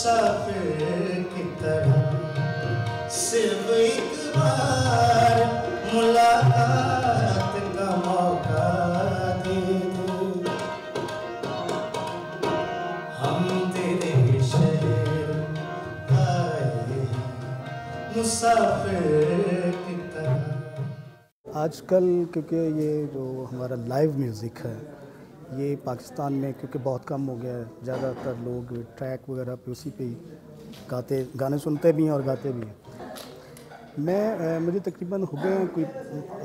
मुसाफिर की तरह सिर्फ एक बार मुलाकात का मौका दे दो। हम तेरे शहर आए मुसाफिर की तरह। आजकल क्योंकि ये जो हमारा लाइव म्यूज़िक है ये पाकिस्तान में क्योंकि बहुत कम हो गया है, ज़्यादातर लोग ट्रैक वगैरह पे उसी पे ही गाने सुनते भी हैं और गाते भी हैं। मुझे तकरीबन हो गए हैं कोई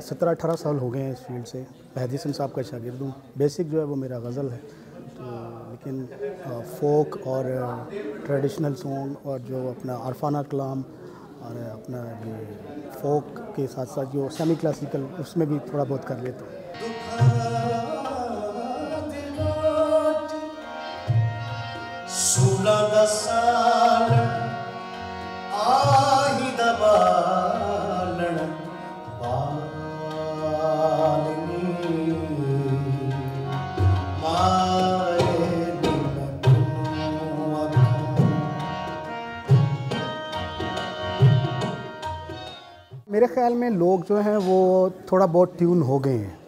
17-18 साल हो गए हैं इस फील्ड से। मेहदी हसन साहब का शागिर्द हूँ। बेसिक जो है वो मेरा गज़ल है, तो लेकिन फोक और ट्रेडिशनल सॉन्ग और जो अपना अरफाना कलाम और अपना ये फोक के साथ साथ जो सेमी क्लासिकल उसमें भी थोड़ा बहुत कर लेता हूँ। मेरे ख़्याल में लोग जो हैं वो थोड़ा बहुत ट्यून हो गए हैं,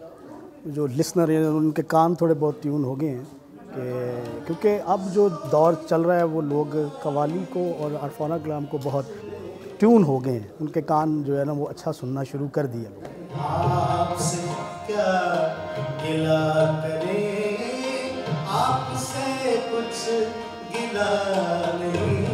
जो लिसनर हैं उनके कान थोड़े बहुत ट्यून हो गए हैं कि क्योंकि अब जो दौर चल रहा है वो लोग कव्वाली को और अरफाना कलाम को बहुत ट्यून हो गए हैं, उनके कान जो है ना वो अच्छा सुनना शुरू कर दिया लोग। आपसे क्या गिला करें, आपसे कुछ गिला नहीं।